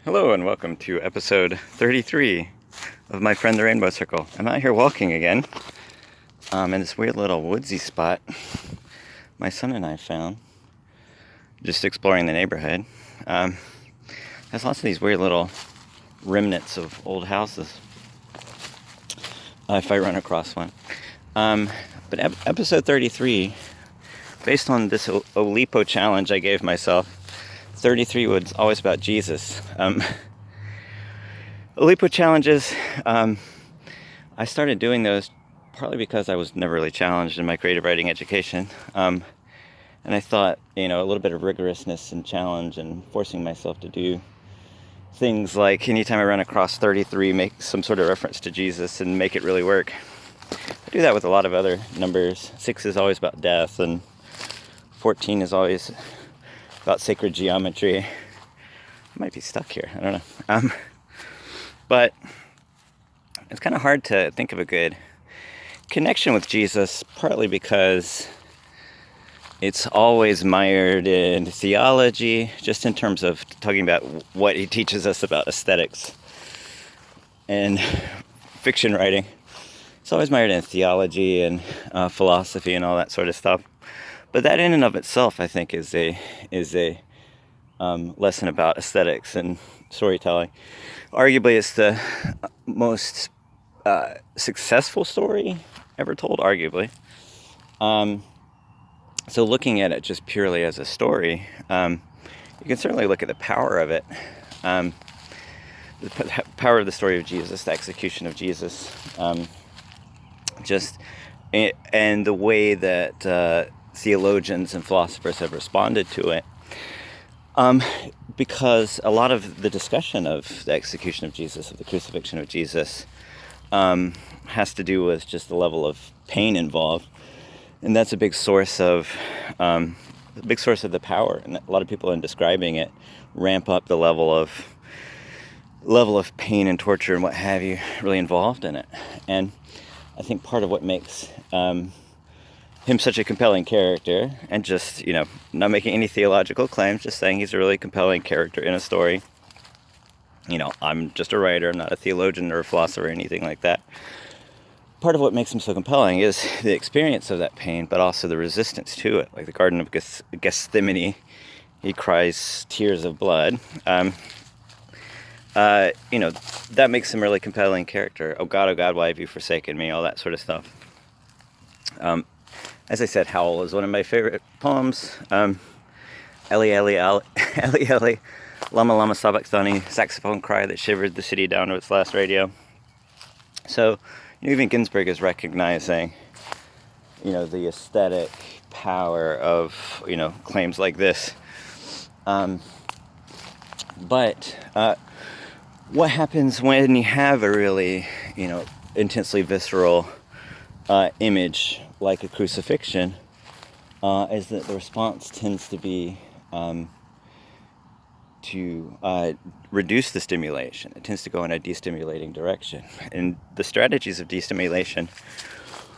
Hello and welcome to episode 33 of My Friend the Rainbow Circle. I'm out here walking again in this weird little woodsy spot my son and I found, just exploring the neighborhood. There's lots of these weird little remnants of old houses if I run across one. But episode 33, based on this Oulipo challenge I gave myself, 33 was always about Jesus. Oulipo challenges, I started doing those partly because I was never really challenged in my creative writing education. And I thought, a little bit of rigorousness and challenge and forcing myself to do things like anytime I run across 33, make some sort of reference to Jesus and make it really work. I do that with a lot of other numbers. 6 is always about death, and 14 is always about sacred geometry. I might be stuck here, I don't know. But it's kind of hard to think of a good connection with Jesus, partly because it's always mired in theology, just in terms of talking about what he teaches us about aesthetics and fiction writing. It's always mired in theology and philosophy and all that sort of stuff. But that in and of itself, I think, is a lesson about aesthetics and storytelling. Arguably, it's the most successful story ever told, arguably. So looking at it just purely as a story, you can certainly look at the power of it. The power of the story of Jesus, the execution of Jesus, and the way that theologians and philosophers have responded to it. Because a lot of the discussion of the execution of Jesus, of the crucifixion of Jesus, has to do with just the level of pain involved, and that's a big source of the power. And a lot of people, in describing it, ramp up the level of pain and torture and what have you really involved in it. And I think part of what makes him such a compelling character, and just, not making any theological claims, just saying he's a really compelling character in a story. I'm just a writer, I'm not a theologian or a philosopher or anything like that. Part of what makes him so compelling is the experience of that pain, but also the resistance to it. Like the Garden of Gethsemane, he cries tears of blood. That makes him a really compelling character. Oh God, why have you forsaken me? All that sort of stuff. As I said, Howl is one of my favorite poems. Eli, Eli, Eli, Eli, Lama, Lama, Sabachthani, saxophone cry that shivered the city down to its last radio. So, even Ginsberg is recognizing, the aesthetic power of, claims like this. But what happens when you have a really, intensely visceral image like a crucifixion, is that the response tends to be to reduce the stimulation. It tends to go in a destimulating direction. And the strategies of destimulation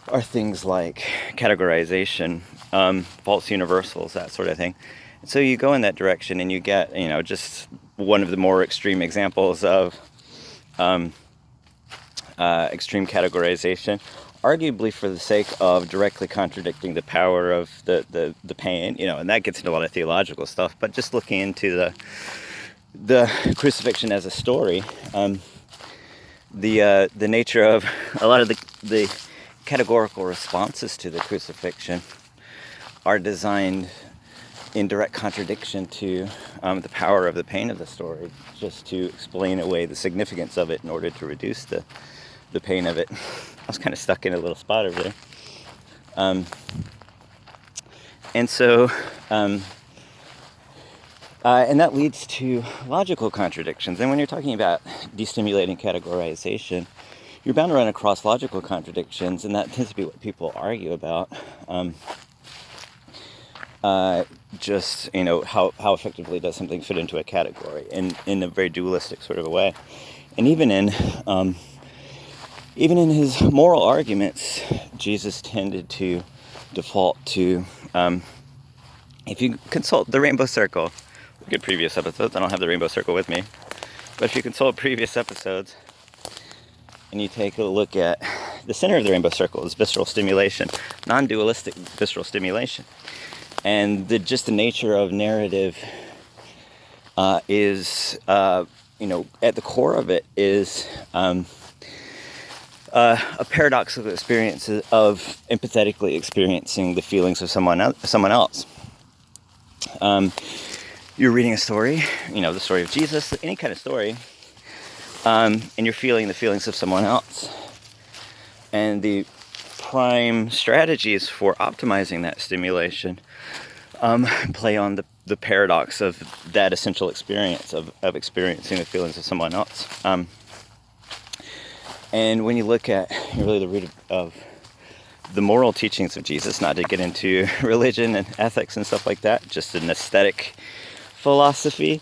are things like categorization, false universals, that sort of thing. And so you go in that direction and you get, just one of the more extreme examples of extreme categorization, arguably for the sake of directly contradicting the power of the pain, and that gets into a lot of theological stuff. But just looking into the crucifixion as a story, the nature of a lot of the categorical responses to the crucifixion are designed in direct contradiction to the power of the pain of the story, just to explain away the significance of it in order to reduce the pain of it. I was kind of stuck in a little spot over there. And so, and that leads to logical contradictions. And when you're talking about destimulating categorization, you're bound to run across logical contradictions, and that tends to be what people argue about. Just, how effectively does something fit into a category in a very dualistic sort of a way. And even in his moral arguments, Jesus tended to default to, if you consult the Rainbow Circle, good previous episodes, I don't have the Rainbow Circle with me, But if you consult previous episodes and you take a look at the center of the rainbow circle is visceral stimulation, non-dualistic visceral stimulation. And just the nature of narrative is, at the core of it is a paradoxical experience of empathetically experiencing the feelings of someone else. You're reading a story, the story of Jesus, any kind of story, and you're feeling the feelings of someone else. And the prime strategies for optimizing that stimulation play on the paradox of that essential experience of experiencing the feelings of someone else. And when you look at really the root of the moral teachings of Jesus, not to get into religion and ethics and stuff like that, just an aesthetic philosophy,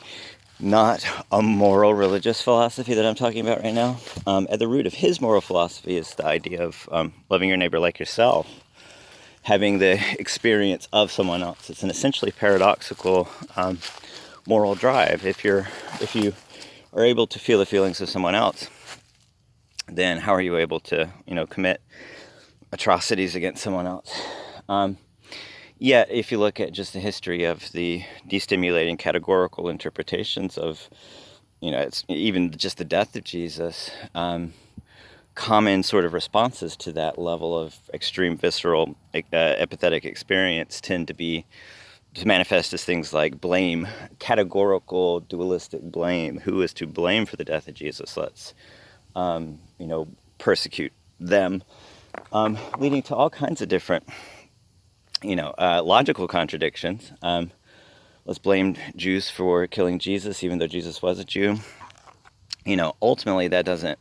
not a moral religious philosophy that I'm talking about right now. At the root of his moral philosophy is the idea of loving your neighbor like yourself, having the experience of someone else. It's an essentially paradoxical moral drive. If you are able to feel the feelings of someone else, then how are you able to, commit atrocities against someone else? Yet, if you look at just the history of the destimulating categorical interpretations of, it's even just the death of Jesus, common sort of responses to that level of extreme visceral empathetic experience tend to manifest as things like blame, categorical dualistic blame. Who is to blame for the death of Jesus? Let's persecute them, leading to all kinds of different, logical contradictions. Let's blame Jews for killing Jesus, even though Jesus was a Jew. Ultimately that doesn't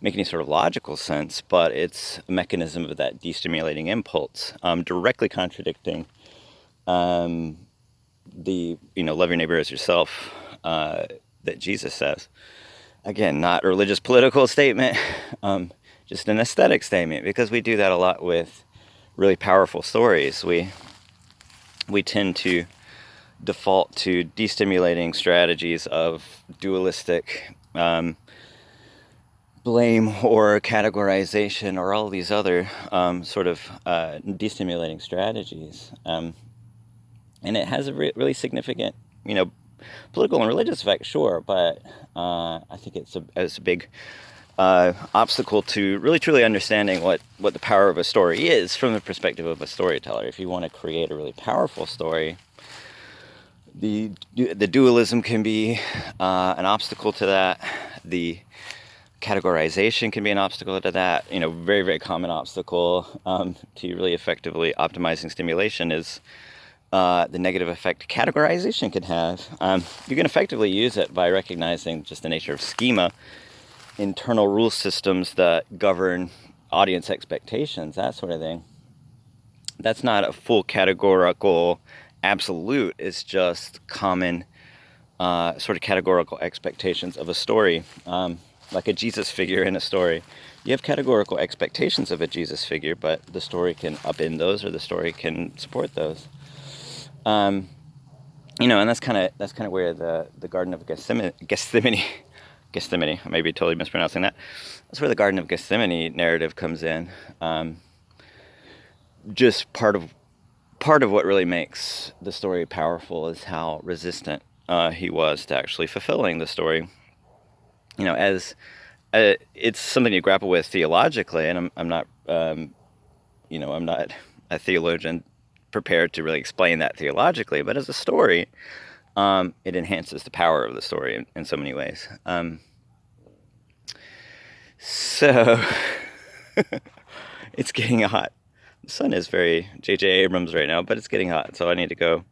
make any sort of logical sense, but it's a mechanism of that destimulating impulse, directly contradicting the, love your neighbor as yourself, that Jesus says. Again, not a religious political statement, just an aesthetic statement, because we do that a lot with really powerful stories. We tend to default to destimulating strategies of dualistic blame or categorization or all these other sort of destimulating strategies. And it has a really significant, political and religious effect, sure, but I think it's a big obstacle to really truly understanding what the power of a story is from the perspective of a storyteller. If you want to create a really powerful story, the dualism can be an obstacle to that. The categorization can be an obstacle to that. Very, very common obstacle to really effectively optimizing stimulation is the negative effect categorization can have. You can effectively use it by recognizing just the nature of schema, internal rule systems that govern audience expectations, that sort of thing. That's not a full categorical absolute. It's just common sort of categorical expectations of a story. Like a Jesus figure in a story. You have categorical expectations of a Jesus figure, but the story can upend those, or the story can support those. And that's kind of where the Garden of Gethsemane, I may be totally mispronouncing that. That's where the Garden of Gethsemane narrative comes in. Just part of what really makes the story powerful is how resistant he was to actually fulfilling the story. As it's something you grapple with theologically, and I'm not, I'm not a theologian prepared to really explain that theologically, but as a story, it enhances the power of the story in so many ways. So it's getting hot. The sun is very J.J. Abrams right now, but it's getting hot, so I need to go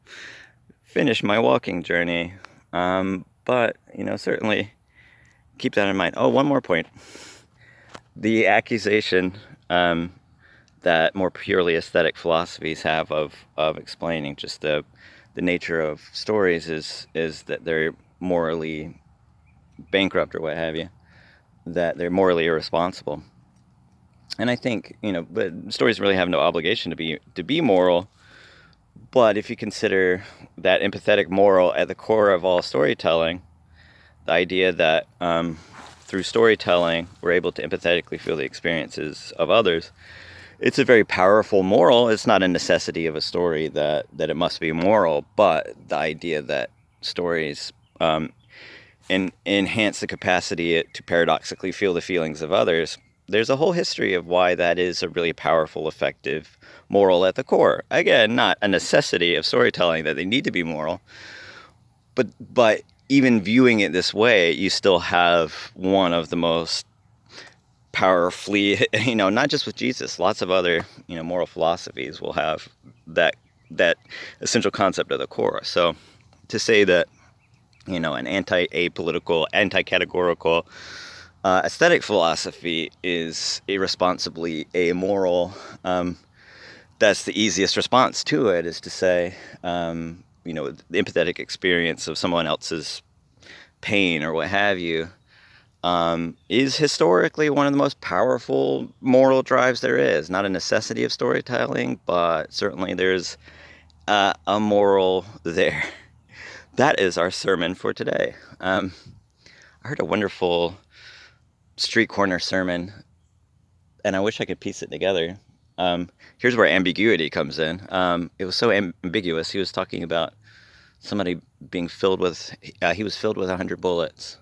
finish my walking journey. But certainly keep that in mind. Oh, one more point. The accusation that more purely aesthetic philosophies have of explaining just the nature of stories is that they're morally bankrupt or what have you, that they're morally irresponsible. And I think, but stories really have no obligation to be moral. But if you consider that empathetic moral at the core of all storytelling, The idea that through storytelling, we're able to empathetically feel the experiences of others. It's a very powerful moral. It's not a necessity of a story that it must be moral, but the idea that stories enhance the capacity to paradoxically feel the feelings of others. There's a whole history of why that is a really powerful, effective moral at the core. Again, not a necessity of storytelling that they need to be moral, but even viewing it this way, you still have one of the most powerfully, not just with Jesus, lots of other, moral philosophies will have that essential concept at the core. So to say that, an anti-apolitical, anti-categorical aesthetic philosophy is irresponsibly amoral, that's the easiest response to it, is to say, the empathetic experience of someone else's pain or what have you is historically one of the most powerful moral drives there is. Not a necessity of storytelling, but certainly there's a moral there. That is our sermon for today. I heard a wonderful street corner sermon, and I wish I could piece it together. Here's where ambiguity comes in. It was so ambiguous. He was talking about somebody being filled with, he was filled with 100 bullets.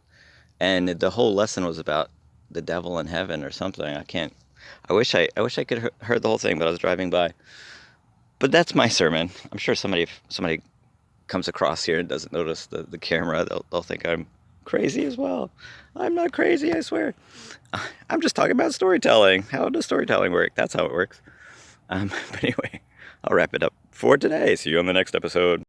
And the whole lesson was about the devil in heaven or something. I wish I could heard the whole thing, but I was driving by. But that's my sermon. I'm sure if somebody comes across here and doesn't notice the camera, they'll think I'm crazy as well. I'm not crazy, I swear. I'm just talking about storytelling. How does storytelling work? That's how it works. But anyway, I'll wrap it up for today. See you on the next episode.